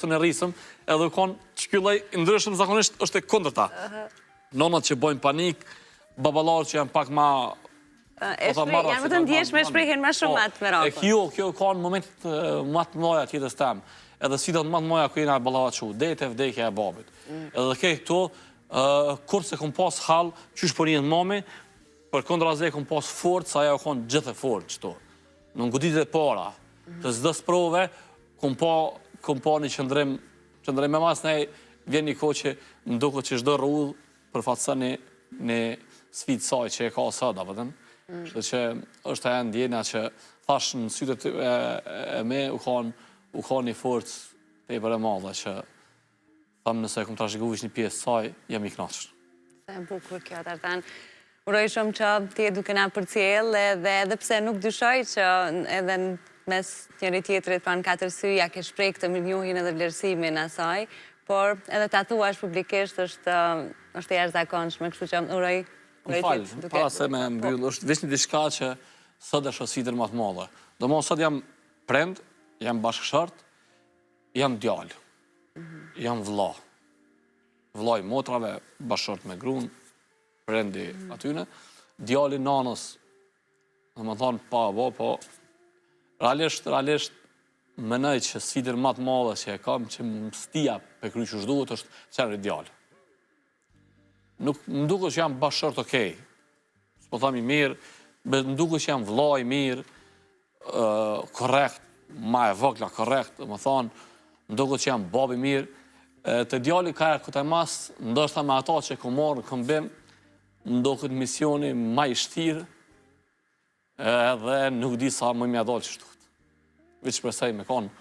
të në rrisëm, edhe u konë që kjo lloj ndryshëm zakonisht është e kundërta. Nonat që bojnë panik, baballarët që janë pak ma... Janë më të ndjeshme, shprehin ma shumë atë me rakën. Kjo ka në moment më të mëdha tjetës tem, edhe sfida më të mëdha ku jena ballavat që dete vdekja e babit. Edhe ke këto, kur se kom pas hall, qysh po rinë mami, për kontraze kom pas fort, sa ajo konë gjithë e fort qëto. Në ngutitit e para, të zdo sprove, kom pa një qëndrim me mas nej, vjen një kohë që më duket që çdo rrudh për fatësa një sfidë saj që e ka sot, apëtën. Shtë që është e ndjenja që thash në sytet e me u ka një forcë të i për e madhe që thamë nëse kom trashëgu vish një pjesë saj, jam i knaqër. Se e bukur kjo, Tartan. Uroj shumë që ti e duke na përcjell edhe pse nuk dyshoj që edhe mes njëri tjetrit pra në 4 sy ja ke shpreh këtë mirënjohjen edhe vlerësimin asaj, por edhe ta thuash publikisht është jashtëzakonshme, kështu që uroj Më falë, para se me mbyll, është veç një diçka që sot është sfidën më të madhe. Domethënë sot jam prend, jam bashkëshort, jam djalë, jam vëlla. Vëlla i motrave, bashkëshort me gruan, prendi atyne, djali nanës, domethënë pa po realisht menoj që sfidën më të madhe që e kam që më stia pe kry që duhet është qenë djalë. Nuk më duket që jam bashkëshort okej. S'po tham i mirë, më duket që jam vëlla i mirë, korrekt, ma e vogla korrekt, më thonë, më duket që jam bab i mirë. Të djali ka këtë e mas, ndoshta me ata që kom marrë në këmbim, më duket misioni ma i shtirë, edhe nuk di sa më mja dalë që shtuhet. Veç shpresoj me konë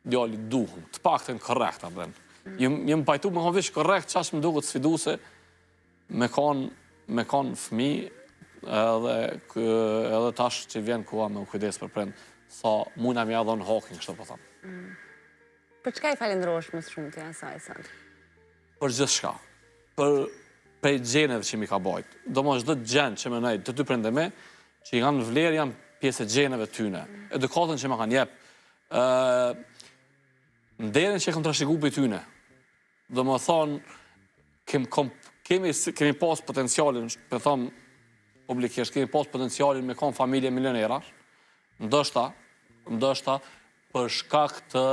djali duhum, të paktën korrekt, apëtën. Jem pajtu me konë veç korrekt, qash më duket sfiduse, me kanë fëmi edhe tash që vjen koha me u kujdes për prind, sa mujna mja dhe në hakin, kështë po thamë. Për çka i falendrohesh më shumë të asaj sot? Për gjithë shka. Për gjeneve që mi ka bajt. Do më çdo gjenë që me nejtë të dy prende me, që i kanë vlerë janë pjesë e gjeneve tyne. Edukatën që me kanë jep. Nderin që e kam trashëgu për tyne. Do më thonë, kemi pas potencialin, për thëmë publikisht, kemi pas potencialin me konë familje milionera, ndoshta për shkak të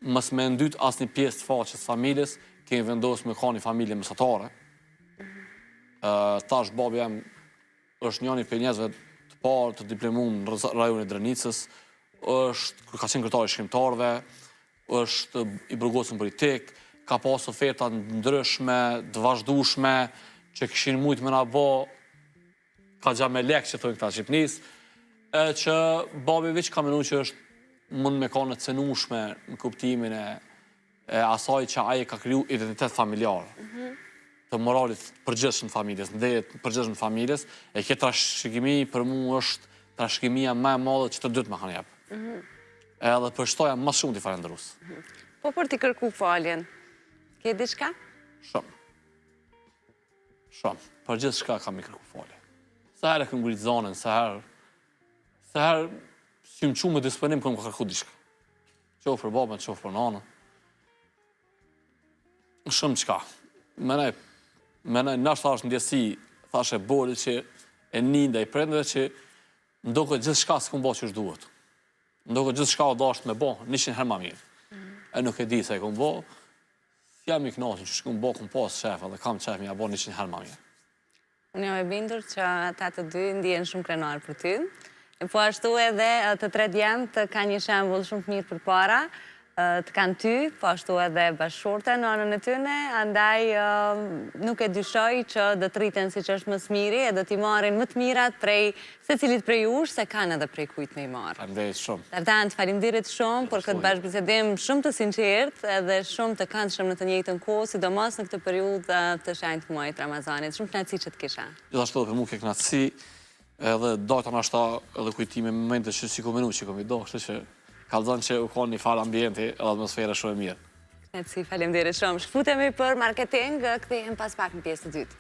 mës me ndyt asë një pjesë të faqës familjes, kemi vendosë me konë një familje mesatare. Tash babi jam është njëni për njëzve të parë të diplomum në rajonin e Drenicës, ka qenë kryetari i shkrimtarëve, është i burgosur politik, ka pas oferta ndryshme, të vazhdueshme, që kishin mujt me na bë ka gja me lek që thojnë këta Shqipnis, që babi veç ka menu që është mund me ka në cenushme në kuptimin e asaj që aje ka kriju identitet familjar, të moralit përgjithshëm familjes, ndejet përgjithshëm familjes, e kjo trashëgimi për mu është trashëgimia më e madhe që të dytë më kanë jep. Edhe për shtoja më shumë t'i falendrus. Po për t'i kërku faljen, ke diçka? Shumë. Për gjithë shka kam i kërku falje. Se herë e këm ngritë zonën, se herë si më qumë me disponim këm kërku diçka. Qofë për babën, qofë për nanën. Shumë qka. Menaj, nashtë është ndjesi, thashe boli që e ninda i prendeve që ndoke gjithë shka së këm bo që është duhet. Ndoke gjithë shka o dashtë me bo, 100 herë ma mirë. E nuk e di se e këm bo, jam i knaqën që shkëm bo këm pas shef edhe kam qef me ja bo 100 herë ma mirë. Unë jam e bindur që ata të dy ndjen shumë krenar për ty. Po ashtu edhe të tre djemtë ka një shembull shumë të mirë përpara, të kanë ty, po ashtu edhe bashkëshorte në anën e tyne, andaj nuk e dyshoj që do të rriten si që është më smiri e do t'i marrin më të mirat prej se cilit prej ush, se kanë edhe prej kujt me i marrë. Faleminderit shumë. Tartan, falimderit shumë për këtë bashkëbisedim shumë të sinqert edhe shumë të këndshëm në të njëjtën kohë, sidomos në këtë periudhë të shenjtë muajit Ramazanit. Shumë kënaqësi që të kisha. Gjithashtu për mua ke kënaqësi edhe dojta nashta edhe kujtime në momente që si komenu që komi do, kështu që kalzon që u konë një falë ambienti edhe atmosfera shumë e mirë. Kënaqësi, falemderit shumë. Shkputemi për marketing, kthehem pas pak në pjesë të dytë.